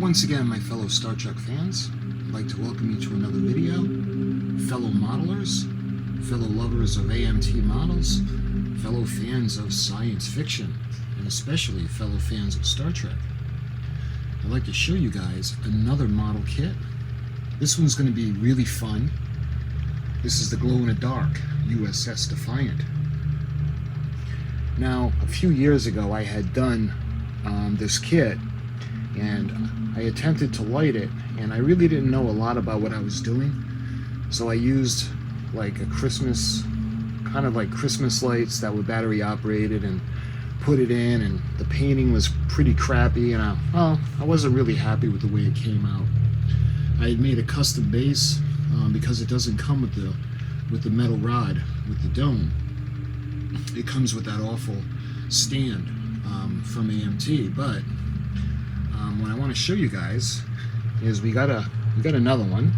once again, my fellow Star Trek fans. I'd like to welcome you to another video. Fellow modelers, fellow lovers of AMT models, fellow fans of science fiction, and especially fellow fans of Star Trek. I'd like to show you guys another model kit. This one's going to be really fun. This is the glow-in-the-dark U.S.S. Defiant. Now, a few years ago I had done this kit, and I attempted to light it, and I really didn't know a lot about what I was doing, so I used like a Christmas, kind of like Christmas lights that were battery operated, and put it in, and the painting was pretty crappy, and I wasn't really happy with the way it came out. I had made a custom base because it doesn't come with the metal rod with the dome. It comes with that awful stand from AMT, but what I want to show you guys is we got another one,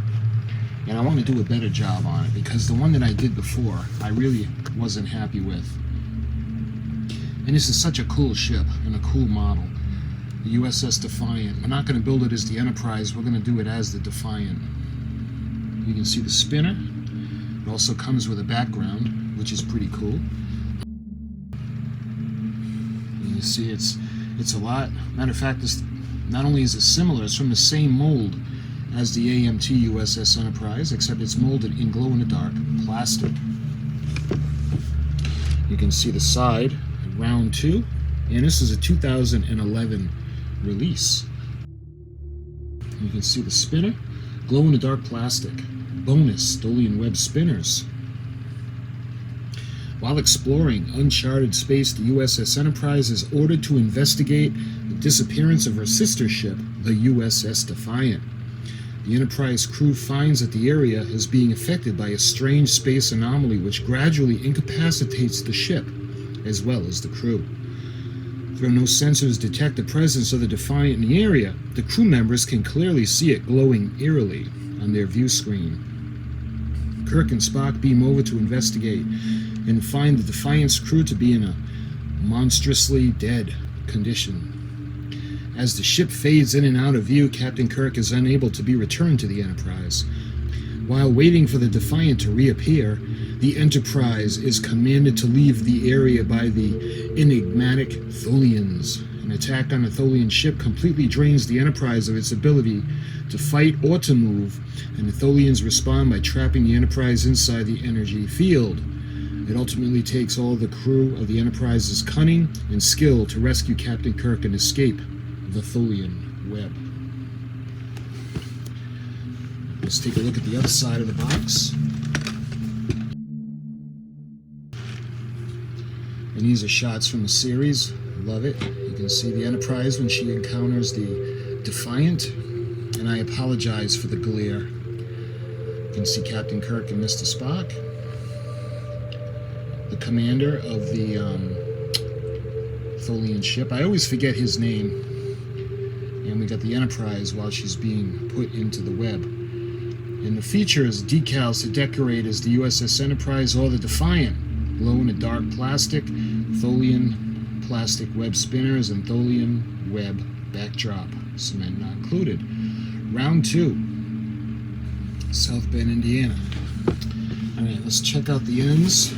and I want to do a better job on it because the one that I did before I really wasn't happy with. And this is such a cool ship and a cool model, the U.S.S. Defiant. We're not going to build it as the Enterprise, we're going to do it as the Defiant. You can see the spinner. It also comes with a background, which is pretty cool. And you see it's a lot. Matter of fact, this not only is it similar, it's from the same mold as the AMT U.S.S. Enterprise, except it's molded in glow-in-the-dark plastic. You can see the side, round 2, and this is a 2011 release. You can see the spinner, glow-in-the-dark plastic. Bonus Tholian Web spinners. While exploring uncharted space, the U.S.S. Enterprise is ordered to investigate the disappearance of her sister ship, the U.S.S. Defiant. The Enterprise crew finds that the area is being affected by a strange space anomaly which gradually incapacitates the ship, as well as the crew. Though no sensors detect the presence of the Defiant in the area, the crew members can clearly see it glowing eerily on their view screen. Kirk and Spock beam over to investigate and find the Defiant's crew to be in a monstrously dead condition. As the ship fades in and out of view, Captain Kirk is unable to be returned to the Enterprise. While waiting for the Defiant to reappear, the Enterprise is commanded to leave the area by the enigmatic Tholians. An attack on a Tholian ship completely drains the Enterprise of its ability to fight or to move, and the Tholians respond by trapping the Enterprise inside the energy field. It ultimately takes all the crew of the Enterprise's cunning and skill to rescue Captain Kirk and escape the Tholian Web. Let's take a look at the other side of the box. And these are shots from the series. Love it. You can see the Enterprise when she encounters the Defiant, and I apologize for the glare. You can see Captain Kirk and Mr. Spock, the commander of the Tholian ship. I always forget his name. And we got the Enterprise while she's being put into the web. And the features, decals to decorate as the U.S.S. Enterprise or the Defiant. Glow-in-the-dark plastic, Tholian plastic web spinners, and Tholian web backdrop. Cement not included. Round 2. South Bend, Indiana. Alright, let's check out the ends.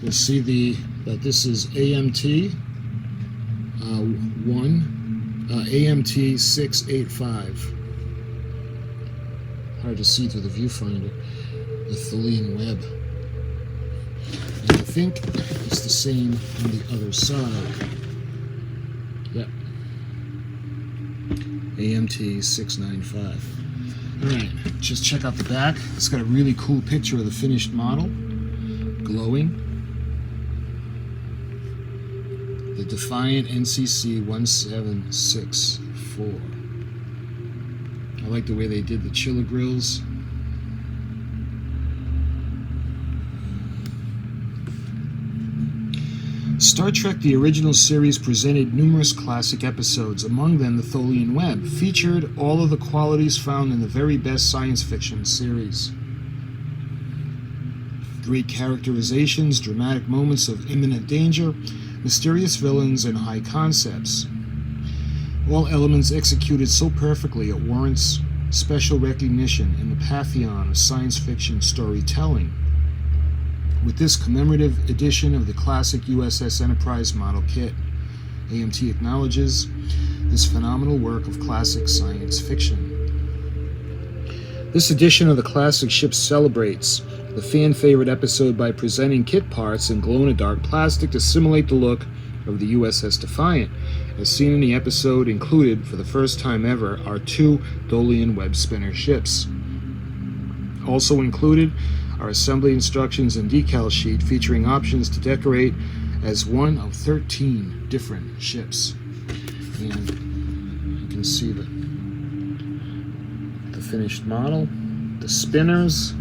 You'll see that this is AMT AMT 685. Hard to see through the viewfinder. The Tholian Web. And I think it's the same on the other side. Yep. AMT 695. Alright, just check out the back. It's got a really cool picture of the finished model. Glowing. The Defiant NCC-1764. I like the way they did the chiller grills. Star Trek the original series presented numerous classic episodes, among them the Tholian Web, featured all of the qualities found in the very best science fiction series. Great characterizations, dramatic moments of imminent danger, mysterious villains, and high concepts. All elements executed so perfectly it warrants special recognition in the pantheon of science fiction storytelling. With this commemorative edition of the classic U.S.S. Enterprise model kit, AMT acknowledges this phenomenal work of classic science fiction. This edition of the classic ship celebrates the fan-favorite episode by presenting kit parts in glow-in-the-dark plastic to simulate the look of the U.S.S. Defiant. As seen in the episode, included for the first time ever are 2 Tholian Web spinner ships. Also included are assembly instructions and decal sheet featuring options to decorate as one of 13 different ships. And you can see the finished model, the spinners,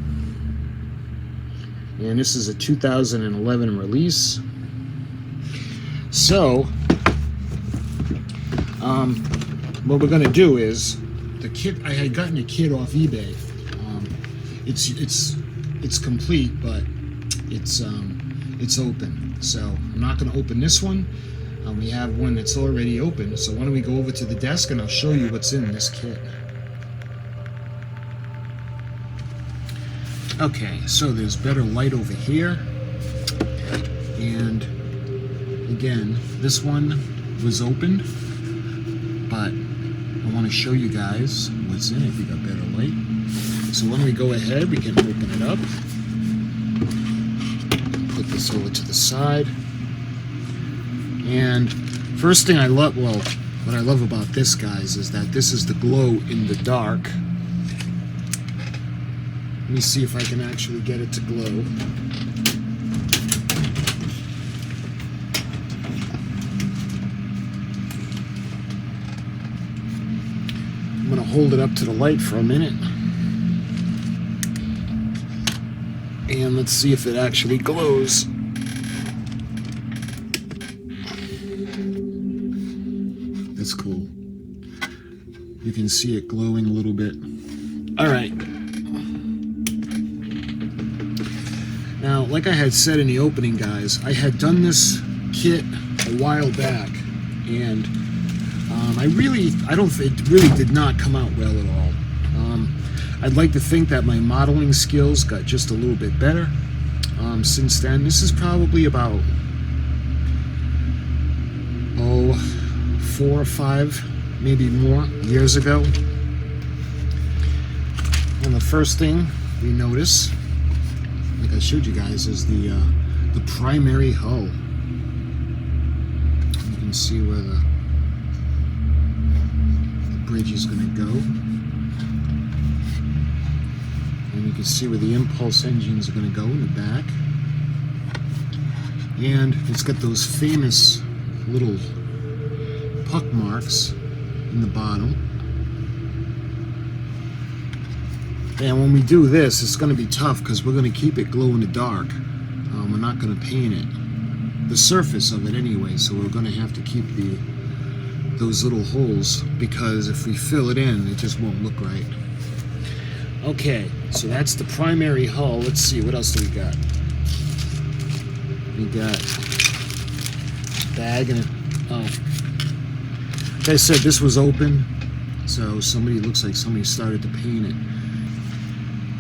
and this is a 2011 release. So what we're going to do is, the kit, I had gotten a kit off eBay. It's complete, but it's open, so I'm not going to open this one. We have one that's already open, so why don't we go over to the desk and I'll show you what's in this kit. Okay, so there's better light over here, and again, this one was opened, but I want to show you guys what's in it. We got better light. So when we go ahead, we can open it up, put this over to the side, and first thing I love, well, what I love about this, guys, is that this is the glow in the dark. Let me see if I can actually get it to glow. I'm going to hold it up to the light for a minute. And let's see if it actually glows. That's cool. You can see it glowing a little bit. All right. Now, like I had said in the opening, guys, I had done this kit a while back, and it really did not come out well at all. I'd like to think that my modeling skills got just a little bit better since then. This is probably about 4 or 5, maybe more years ago. And the first thing we notice, like I showed you guys, is the primary hull. You can see where the bridge is going to go, and you can see where the impulse engines are going to go in the back, and it's got those famous little puck marks in the bottom. And when we do this, it's going to be tough because we're going to keep it glow in the dark. We're not going to paint it, the surface of it anyway, so we're going to have to keep those little holes, because if we fill it in, it just won't look right. Okay, so that's the primary hull. Let's see, what else do we got? We got a bag and like I said, this was open, so looks like somebody started to paint it.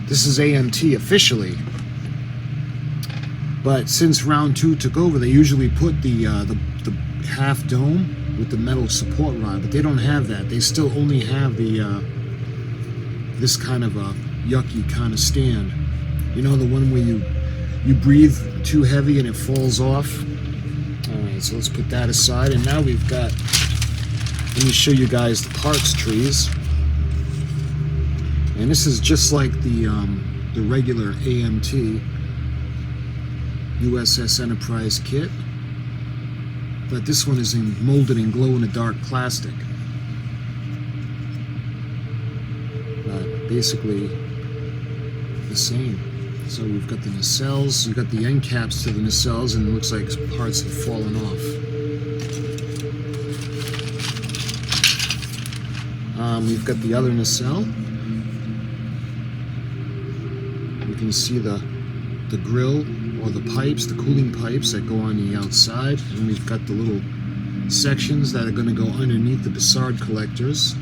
This is AMT officially, but since round 2 took over, they usually put the half dome with the metal support rod, but they don't have that. They still only have this kind of a yucky kind of stand. You know, the one where you breathe too heavy and it falls off. All right, so let's put that aside, and now we've got. Let me show you guys the parts trees. And this is just like the regular AMT U.S.S. Enterprise kit, but this one is molded in glow-in-the-dark plastic. But basically the same. So we've got the nacelles, you've got the end caps to the nacelles, and it looks like parts have fallen off. We've got the other nacelle. You can see the grill, or the pipes, the cooling pipes that go on the outside, and we've got the little sections that are going to go underneath the Bussard collectors.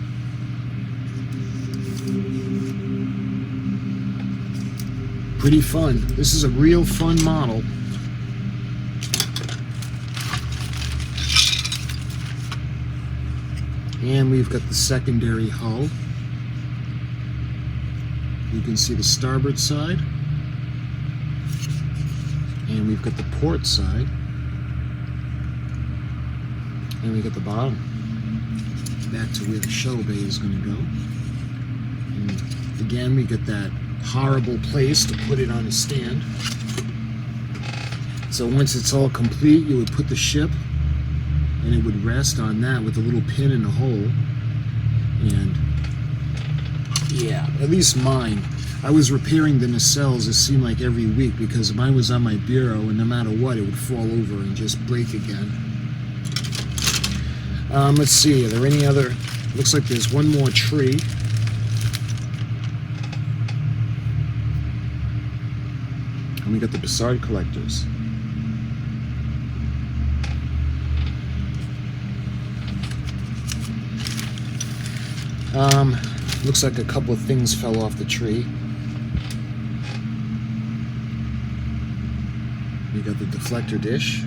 Pretty fun. This is a real fun model. And we've got the secondary hull. You can see the starboard side. And we've got the port side. And we got the bottom. Back to where the shuttle bay is going to go. And again, we got that horrible place to put it on a stand. So once it's all complete, you would put the ship and it would rest on that with a little pin in the hole. And yeah, at least mine. I was repairing the nacelles, it seemed like every week, because mine was on my bureau and no matter what, it would fall over and just break again. Let's see, are there any other? Looks like there's one more tree. And we got the Bussard collectors. Looks like a couple of things fell off the tree. We got the deflector dish.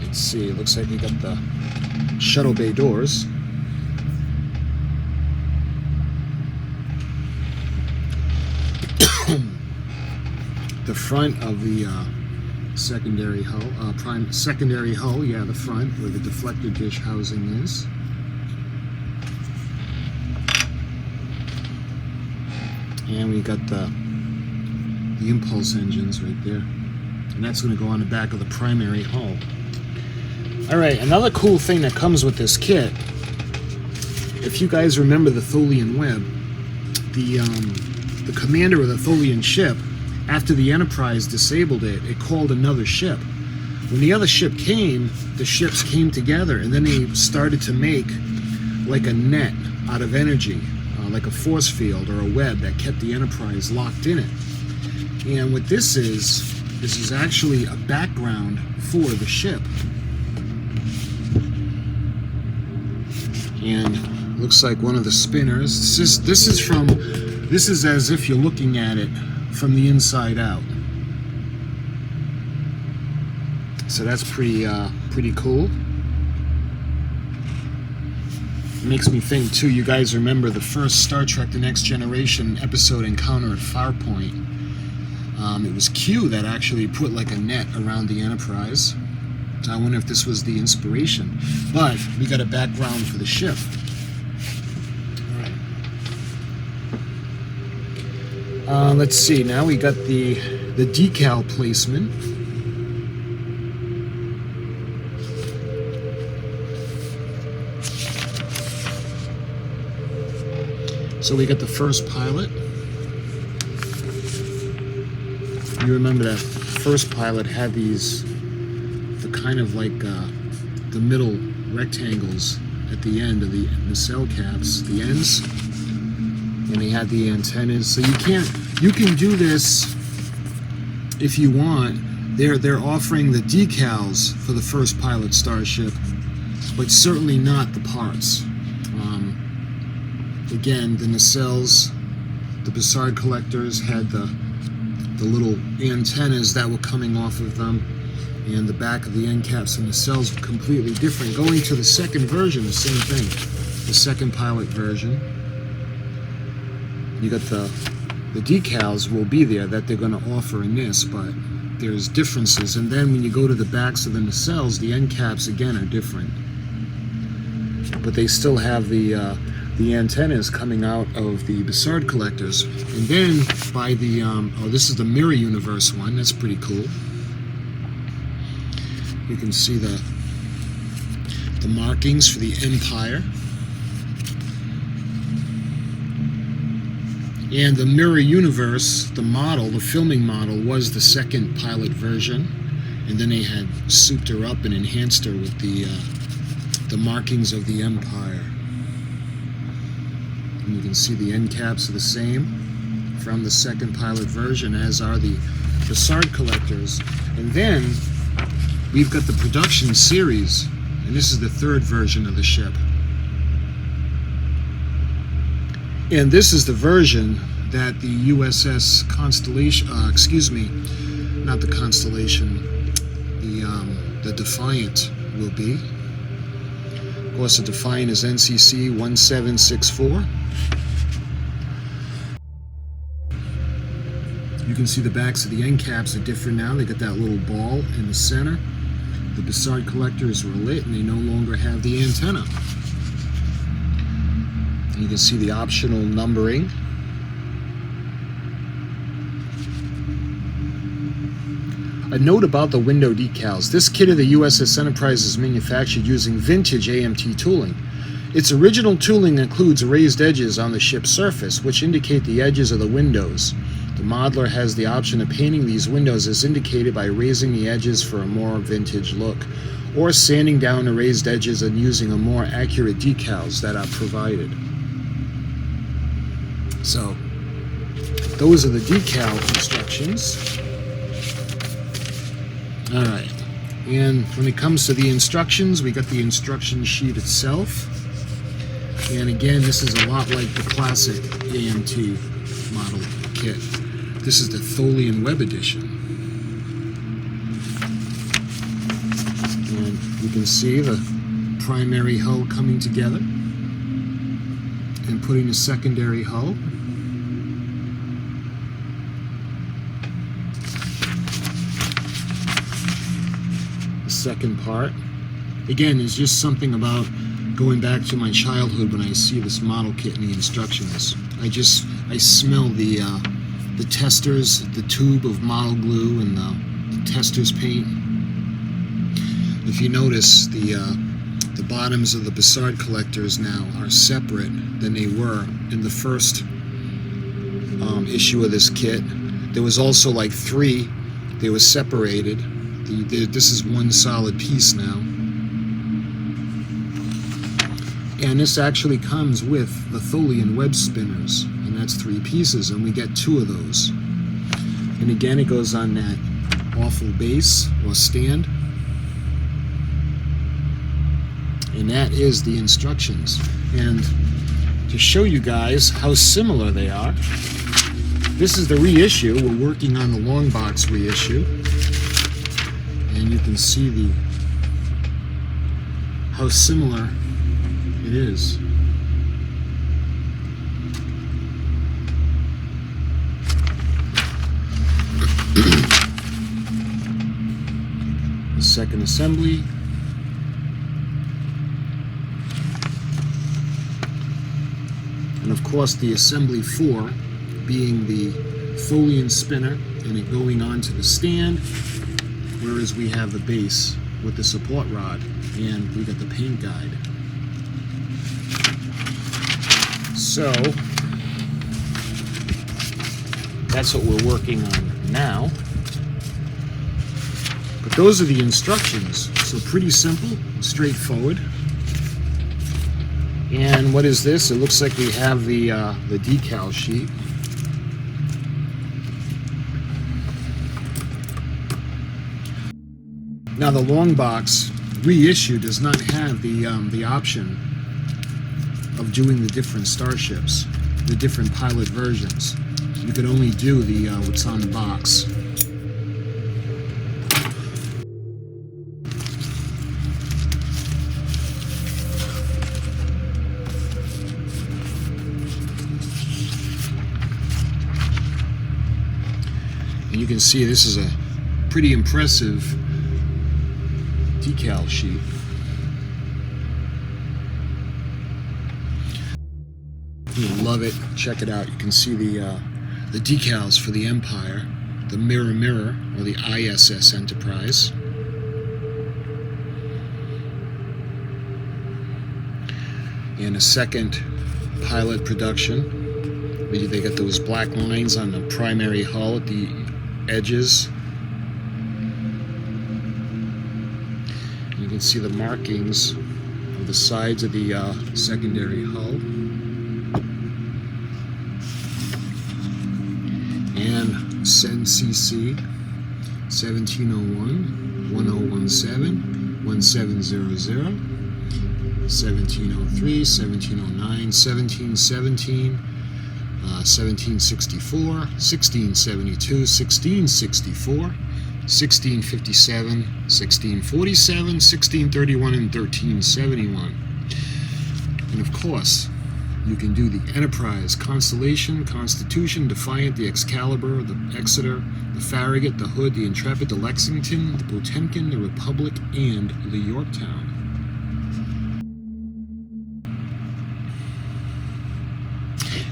Let's see, it looks like we got the shuttle bay doors. The front of the secondary hull, secondary hull, yeah, the front where the deflector dish housing is. And we got the impulse engines right there, and that's going to go on the back of the primary hull. All right, another cool thing that comes with this kit, if you guys remember the Tholian Web, the commander of the Tholian ship, after the Enterprise disabled it, it called another ship. When the other ship came, the ships came together, and then they started to make like a net out of energy, like a force field or a web that kept the Enterprise locked in it. And what this is actually a background for the ship. And looks like one of the spinners. This is as if you're looking at it from the inside out. So that's pretty cool. It makes me think too, you guys remember the first Star Trek The Next Generation episode, Encounter at Farpoint. It was Q that actually put like a net around the Enterprise. I wonder if this was the inspiration. But we got a background for the ship. Let's see, now we got the decal placement. So we got the first pilot. You remember that first pilot had these, the kind of like the middle rectangles at the end of the nacelle caps, the ends. And they had the antennas, so you can do this if you want. They're offering the decals for the first pilot starship, but certainly not the parts. Again, the nacelles, the Bussard collectors had the little antennas that were coming off of them, and the back of the end caps and nacelles were completely different. Going to the second version, the same thing, the second pilot version. You got the decals will be there that they're going to offer in this, but there's differences. And then when you go to the backs of the nacelles, the end caps again are different, but they still have the antennas coming out of the Bussard collectors. And then by the this is the Mirror Universe one. That's pretty cool. You can see the markings for the Empire. And the Mirror Universe, the model, the filming model, was the second pilot version, and then they had souped her up and enhanced her with the markings of the Empire. And you can see the end caps are the same from the second pilot version, as are the Bussard collectors. And then we've got the production series, and this is the third version of the ship. And this is the version that the U.S.S. Constellation, not the Constellation, the Defiant will be. Of course, the Defiant is NCC-1764. You can see the backs of the end caps are different now. They got that little ball in the center. The Bussard collectors were lit, and they no longer have the antenna. You can see the optional numbering. A note about the window decals. This kit of the U.S.S. Enterprise is manufactured using vintage AMT tooling. Its original tooling includes raised edges on the ship's surface, which indicate the edges of the windows. The modeler has the option of painting these windows as indicated by raising the edges for a more vintage look, or sanding down the raised edges and using a more accurate decals that are provided. So, those are the decal instructions. Alright, and when it comes to the instructions, we got the instruction sheet itself. And again, this is a lot like the classic AMT model kit. This is the Tholian Web edition. And you can see the primary hull coming together and putting a secondary hull. The second part, again, is just something about going back to my childhood when I see this model kit and the instructions. I smell the testers, the tube of model glue, and the testers paint. If you notice, the bottoms of the Bussard collectors now are separate than they were in the first issue of this kit. There was also like 3. They were separated. This is one solid piece now. And this actually comes with the Tholian Web spinners, and that's 3 pieces, and we get 2 of those. And again, it goes on that awful base or stand. And that is the instructions. And to show you guys how similar they are, this is the reissue. We're working on the long box reissue. And you can see how similar it is. The second assembly. And of course the assembly 4 being the Tholian spinner and it going onto the stand, whereas we have the base with the support rod and we got the paint guide. So that's what we're working on now. But those are the instructions. So pretty simple, straightforward. And what is this? It looks like we have the decal sheet. Now the long box reissue does not have the option of doing the different starships, the different pilot versions. You could only do the what's on the box. And you can see this is a pretty impressive decal sheet. You'll love it. Check it out. You can see the decals for the Empire, the Mirror, or the ISS Enterprise. And a second pilot production. They got those black lines on the primary hull at the edges. You can see the markings of the sides of the secondary hull. NCC-1701, 1017, 1700, 1703, 1709, 1717, 1764, 1672, 1664, 1657, 1647, 1631, and 1371. And of course, you can do the Enterprise, Constellation, Constitution, Defiant, the Excalibur, the Exeter, the Farragut, the Hood, the Intrepid, the Lexington, the Potemkin, the Republic, and the Yorktown.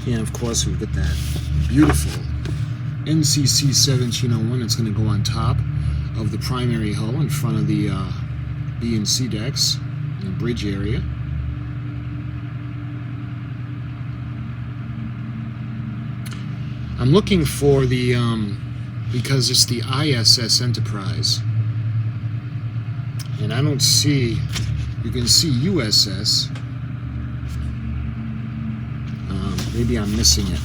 And of course, we've got that beautiful NCC-1701 that's going to go on top of the primary hull in front of the B and C decks in the bridge area. I'm looking for the, because it's the ISS Enterprise, and I don't see, you can see U.S.S. Maybe I'm missing it.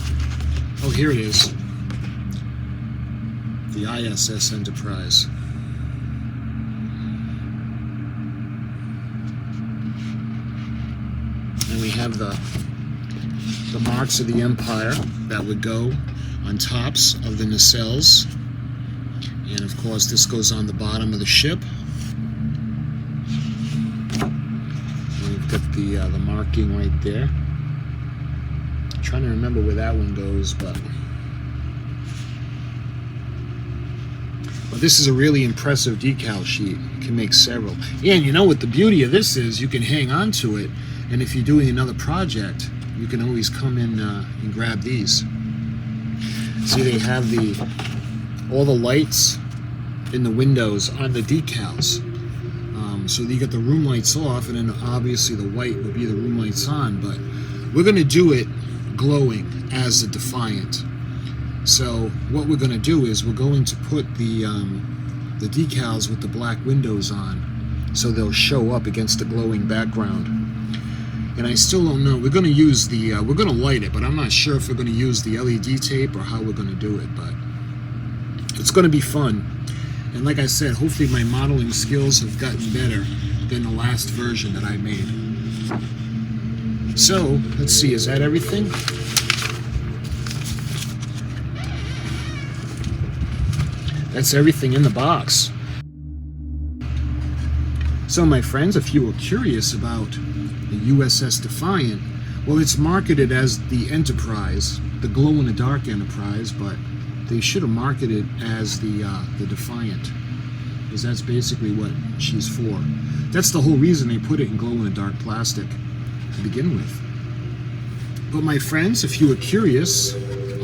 Oh, here it is. The ISS Enterprise. And we have the marks of the Empire that would go on tops of the nacelles. And of course, this goes on the bottom of the ship. And we've got the marking right there. I'm trying to remember where that one goes, but this is a really impressive decal sheet. You can make several. And you know what the beauty of this is? You can hang on to it, and if you're doing another project, you can always come in and grab these. See, they have all the lights in the windows on the decals. So you get the room lights off, and then obviously the white would be the room lights on, but we're going to do it glowing as the Defiant. So what we're going to do is we're going to put the decals with the black windows on, so they'll show up against the glowing background. And I still don't know. We're going to use the we're going to light it, but I'm not sure if we're going to use the LED tape or how we're going to do it. But it's going to be fun. And like I said, hopefully my modeling skills have gotten better than the last version that I made. So, let's see, is that everything? That's everything in the box. So, my friends, if you were curious about the U.S.S. Defiant, well, it's marketed as the Enterprise, the glow-in-the-dark Enterprise, but they should have marketed it as the Defiant, because that's basically what she's for. That's the whole reason they put it in glow-in-the-dark plastic to begin with. But my friends, if you were curious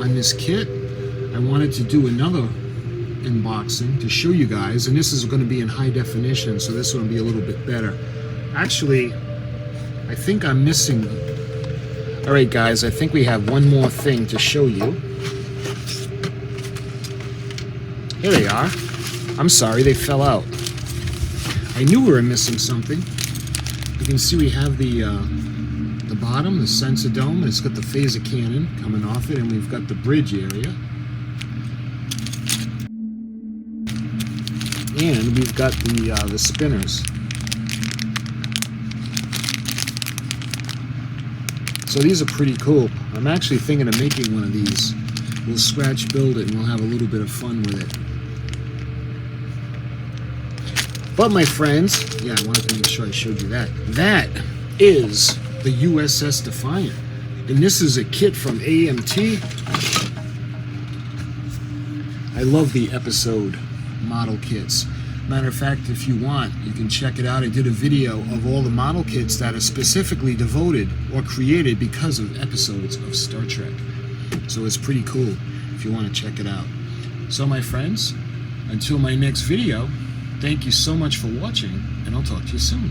on this kit, I wanted to do another unboxing to show you guys, and this is going to be in high definition, so this one will be a little bit better. Actually, I think I'm missing. Alright guys, I think we have one more thing to show you. Here they are. I'm sorry, they fell out. I knew we were missing something. You can see we have the bottom, the sensor dome, and it's got the phaser cannon coming off it, and we've got the bridge area. And we've got the spinners. So these are pretty cool. I'm actually thinking of making one of these. We'll scratch build it and we'll have a little bit of fun with it. But my friends, yeah, I wanted to make sure I showed you that. That is the U.S.S. Defiant. And this is a kit from AMT. I love the episode model kits. Matter of fact, if you want, you can check it out. I did a video of all the model kits that are specifically devoted or created because of episodes of Star Trek. So it's pretty cool if you want to check it out. So my friends, until my next video, thank you so much for watching, and I'll talk to you soon.